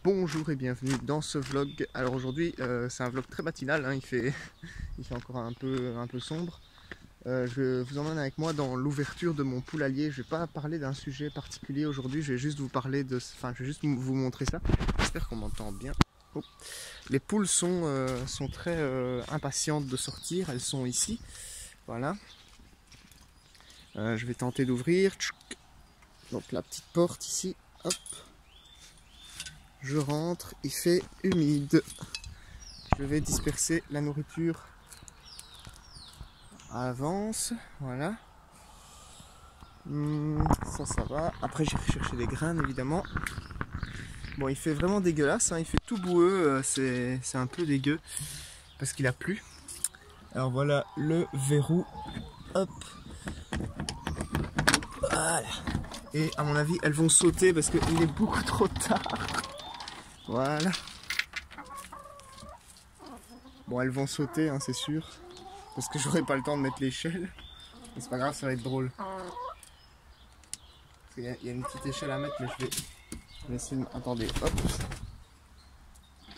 Bonjour et bienvenue dans ce vlog. Alors aujourd'hui c'est un vlog très matinal, hein, il fait encore un peu sombre. Je vous emmène avec moi dans l'ouverture de mon poulailler. Je vais pas parler d'un sujet particulier aujourd'hui, je vais juste vous parler de... Enfin je vais juste vous montrer ça. J'espère qu'on m'entend bien. Oh. Les poules sont très impatientes de sortir, elles sont ici. Voilà. Je vais tenter d'ouvrir. Donc la petite porte ici, hop. Je rentre, il fait humide. Je vais disperser la nourriture à l'avance, voilà. Ça va. Après j'ai cherché des graines évidemment. Bon, il fait vraiment dégueulasse, hein. Il fait tout boueux, c'est un peu dégueu parce qu'il a plu. Alors voilà le verrou, hop. Voilà. Et à mon avis elles vont sauter parce qu'il est beaucoup trop tard. Voilà. Bon, elles vont sauter, hein, c'est sûr. Parce que j'aurai pas le temps de mettre l'échelle. Mais c'est pas grave, ça va être drôle. Il y a une petite échelle à mettre, mais je vais laisser... Attendez, hop.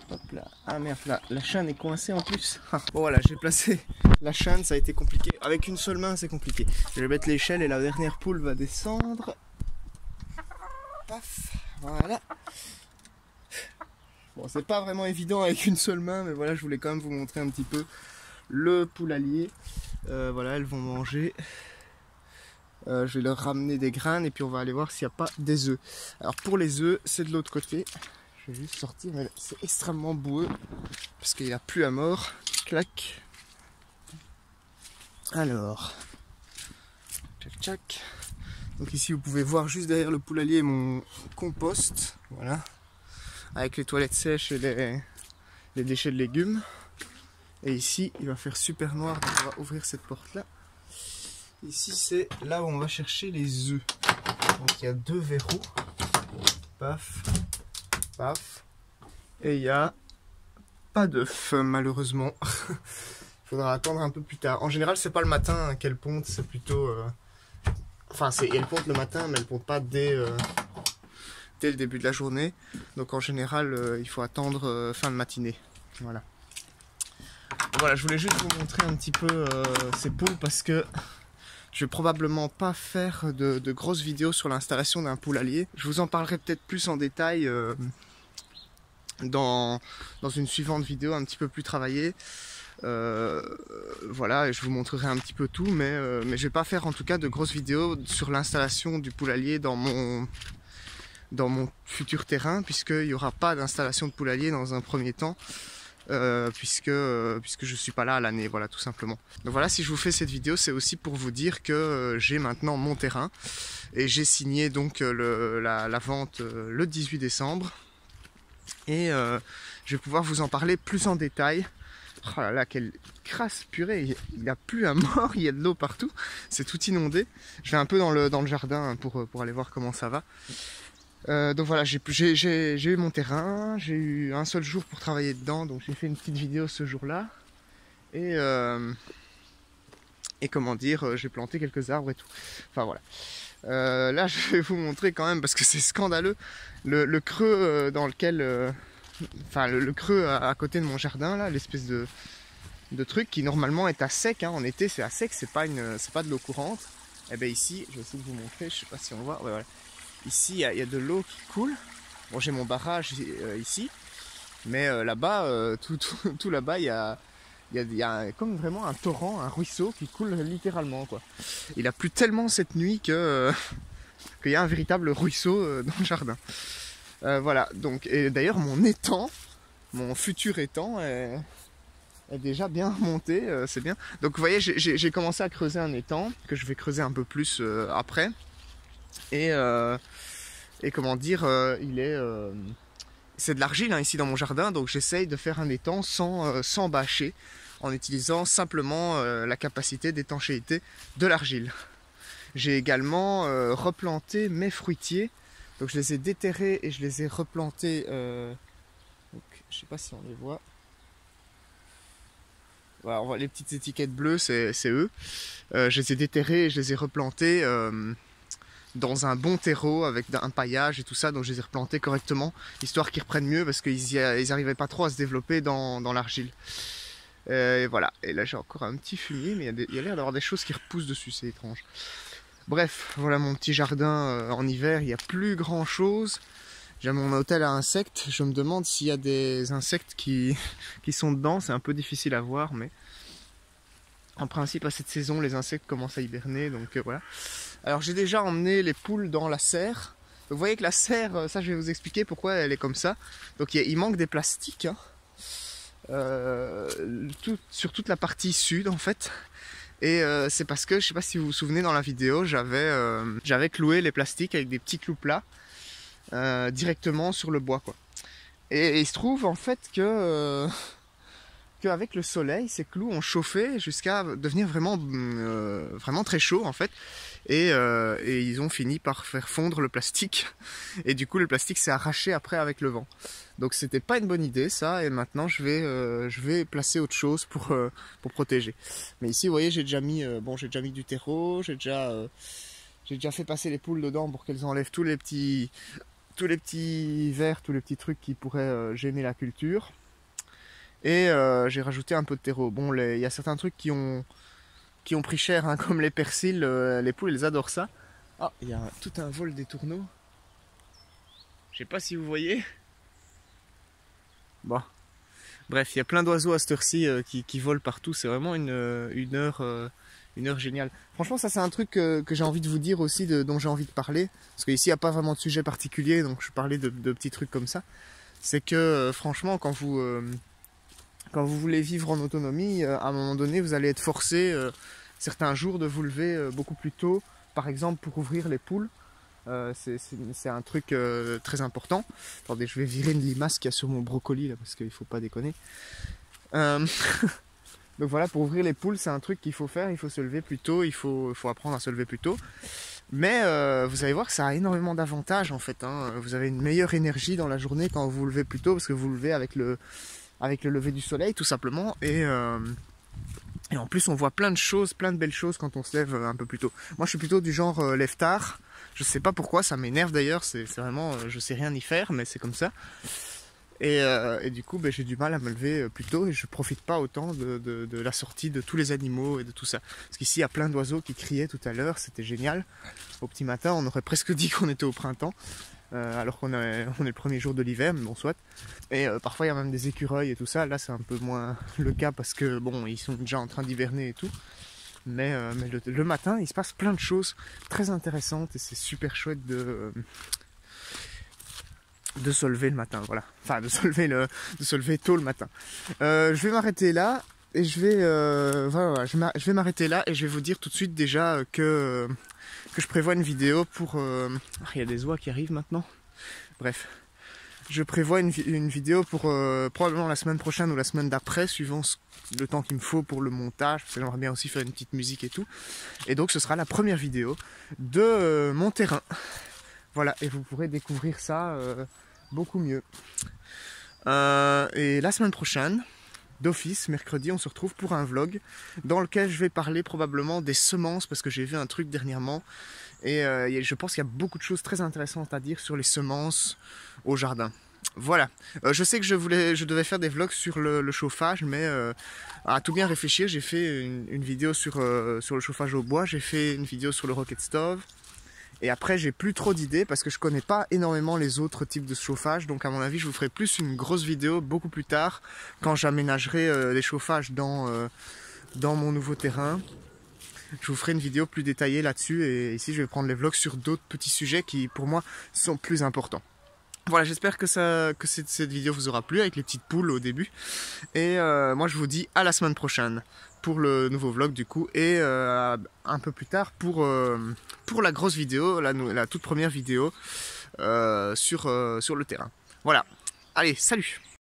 Hop là. Ah merde, là, la chaîne est coincée en plus. Ah, bon voilà, j'ai placé la chaîne, ça a été compliqué. Avec une seule main, c'est compliqué. Je vais mettre l'échelle et la dernière poule va descendre. Paf, voilà. Bon, c'est pas vraiment évident avec une seule main, mais voilà, je voulais quand même vous montrer un petit peu le poulailler. Voilà, elles vont manger. Je vais leur ramener des graines et puis on va aller voir s'il n'y a pas des œufs. Alors pour les œufs, c'est de l'autre côté. Je vais juste sortir, mais c'est extrêmement boueux parce qu'il n'y a plus à mort. Clac. Alors, tchac tchac. Donc ici vous pouvez voir juste derrière le poulailler mon compost. Voilà. Avec les toilettes sèches et les déchets de légumes. Et ici, il va faire super noir, donc on va ouvrir cette porte-là. Ici, c'est là où on va chercher les œufs. Donc il y a deux verrous. Paf, paf. Et il n'y a pas d'œufs, malheureusement. Il faudra attendre un peu plus tard. En général, c'est pas le matin qu'elles pondent, c'est plutôt... Enfin, elles pondent le matin, mais elles pondent pas dès le début de la journée. Donc en général, il faut attendre fin de matinée. Voilà. Voilà, je voulais juste vous montrer un petit peu ces poules parce que je vais probablement pas faire de grosses vidéos sur l'installation d'un poulailler. Je vous en parlerai peut-être plus en détail dans une suivante vidéo un petit peu plus travaillée. Voilà, et je vous montrerai un petit peu tout, mais je vais pas faire en tout cas de grosses vidéos sur l'installation du poulailler dans mon futur terrain, puisqu'il n'y aura pas d'installation de poulailler dans un premier temps. Puisque je suis pas là à l'année, voilà, tout simplement. Donc voilà, si je vous fais cette vidéo, c'est aussi pour vous dire que j'ai maintenant mon terrain et j'ai signé donc la vente le 18 décembre et je vais pouvoir vous en parler plus en détail. Oh là là, quelle crasse purée, il a plu à mort, il y a de l'eau partout, c'est tout inondé. Je vais un peu dans le jardin pour aller voir comment ça va. Donc voilà, j'ai eu mon terrain, j'ai eu un seul jour pour travailler dedans, donc j'ai fait une petite vidéo ce jour-là. Et comment dire, j'ai planté quelques arbres et tout. Enfin voilà. Là, je vais vous montrer quand même, parce que c'est scandaleux, le creux dans lequel... Enfin, le creux à côté de mon jardin, là, l'espèce de truc qui normalement est à sec, hein. En été c'est à sec, c'est pas de l'eau courante. Et bien ici, je vais essayer de vous montrer, je sais pas si on voit, ouais, voilà. Ici, il y a de l'eau qui coule. Bon, j'ai mon barrage ici, mais là-bas, tout là-bas, il y a comme vraiment un torrent, un ruisseau qui coule littéralement, quoi. Il a plu tellement cette nuit qu'il y a un véritable ruisseau dans le jardin. Voilà, donc, et d'ailleurs, mon futur étang est déjà bien monté, c'est bien. Donc, vous voyez, j'ai commencé à creuser un étang, que je vais creuser un peu plus après. Et comment dire, c'est de l'argile, hein, ici dans mon jardin, donc j'essaye de faire un étang sans bâcher, en utilisant simplement la capacité d'étanchéité de l'argile. J'ai également replanté mes fruitiers, donc je les ai déterrés et je les ai replantés, donc, je sais pas si on les voit. Voilà, on voit les petites étiquettes bleues, c'est eux. Je les ai déterrés et je les ai replantés dans un bon terreau avec un paillage et tout ça, donc je les ai replantés correctement, histoire qu'ils reprennent mieux parce qu'ils n'arrivaient pas trop à se développer dans l'argile. Et voilà, et là j'ai encore un petit fumier, mais il y a l'air d'avoir des choses qui repoussent dessus, c'est étrange. Bref, voilà mon petit jardin en hiver, il n'y a plus grand chose. J'ai mon hôtel à insectes, je me demande s'il y a des insectes qui sont dedans, c'est un peu difficile à voir, mais en principe à cette saison les insectes commencent à hiberner, donc voilà. Alors j'ai déjà emmené les poules dans la serre. Vous voyez que la serre, ça je vais vous expliquer pourquoi elle est comme ça. Donc il manque des plastiques, hein. Sur toute la partie sud en fait. Et c'est parce que, je sais pas si vous vous souvenez, dans la vidéo, j'avais cloué les plastiques avec des petits clous plats directement sur le bois, quoi. Et il se trouve en fait que qu'avec le soleil, ces clous ont chauffé jusqu'à devenir vraiment très chaud en fait. Et ils ont fini par faire fondre le plastique. Et du coup, le plastique s'est arraché après avec le vent. Donc c'était pas une bonne idée ça. Et maintenant, je vais placer autre chose pour protéger. Mais ici, vous voyez, j'ai déjà mis du terreau. J'ai déjà fait passer les poules dedans pour qu'elles enlèvent tous les petits vers, tous les petits trucs qui pourraient gêner la culture. Et j'ai rajouté un peu de terreau. Bon, il y a certains trucs qui ont pris cher, hein, comme les persils, les poules, elles adorent ça. Ah, il y a tout un vol des tourneaux. Je sais pas si vous voyez. Bon. Bref, il y a plein d'oiseaux à cette heure-ci qui volent partout. C'est vraiment une heure géniale. Franchement, ça c'est un truc que j'ai envie de vous dire aussi, dont j'ai envie de parler. Parce qu'ici, il n'y a pas vraiment de sujet particulier, donc je parlais de petits trucs comme ça. C'est que, franchement, quand vous voulez vivre en autonomie, à un moment donné, vous allez être forcé certains jours de vous lever beaucoup plus tôt, par exemple pour ouvrir les poules. C'est un truc très important. Attendez, je vais virer une limace qu'il y a sur mon brocoli là, parce qu'il ne faut pas déconner. Donc voilà, pour ouvrir les poules, c'est un truc qu'il faut faire, il faut se lever plus tôt, il faut apprendre à se lever plus tôt. Mais vous allez voir que ça a énormément d'avantages en fait, hein. Vous avez une meilleure énergie dans la journée quand vous vous levez plus tôt, parce que vous vous levez avec le lever du soleil tout simplement, et en plus on voit plein de belles choses quand on se lève un peu plus tôt. Moi je suis plutôt du genre lève tard, je sais pas pourquoi, ça m'énerve d'ailleurs, c'est vraiment, je sais rien y faire, mais c'est comme ça. Et du coup j'ai du mal à me lever plus tôt, et je profite pas autant de la sortie de tous les animaux et de tout ça. Parce qu'ici il y a plein d'oiseaux qui criaient tout à l'heure, c'était génial. Au petit matin on aurait presque dit qu'on était au printemps. Alors qu'on est le premier jour de l'hiver, mais bon soit. Et parfois il y a même des écureuils et tout ça. Là c'est un peu moins le cas parce que bon, ils sont déjà en train d'hiverner et tout. Mais le matin il se passe plein de choses très intéressantes et c'est super chouette de se lever le matin, voilà. Enfin de se lever tôt le matin. Je vais m'arrêter là et je vais m'arrêter là et je vais vous dire tout de suite déjà que je prévois une vidéo pour... Il y a des oies qui arrivent maintenant. Bref. Je prévois une vidéo pour probablement la semaine prochaine ou la semaine d'après, suivant le temps qu'il me faut pour le montage, parce que j'aimerais bien aussi faire une petite musique et tout. Et donc ce sera la première vidéo de mon terrain. Voilà, et vous pourrez découvrir ça beaucoup mieux. Et la semaine prochaine... d'office, mercredi, on se retrouve pour un vlog dans lequel je vais parler probablement des semences, parce que j'ai vu un truc dernièrement et je pense qu'il y a beaucoup de choses très intéressantes à dire sur les semences au jardin. Voilà, je sais que je devais faire des vlogs sur le chauffage, mais à tout bien réfléchir, j'ai fait une vidéo sur le chauffage au bois, j'ai fait une vidéo sur le rocket stove. Et après, j'ai plus trop d'idées parce que je connais pas énormément les autres types de chauffage. Donc à mon avis, je vous ferai plus une grosse vidéo beaucoup plus tard quand j'aménagerai les chauffages dans mon nouveau terrain. Je vous ferai une vidéo plus détaillée là-dessus. Et ici, je vais prendre les vlogs sur d'autres petits sujets qui, pour moi, sont plus importants. Voilà, j'espère que cette vidéo vous aura plu avec les petites poules au début. Et moi, je vous dis à la semaine prochaine pour le nouveau vlog du coup, et un peu plus tard pour la grosse vidéo, la toute première vidéo sur le terrain. Voilà, allez, salut!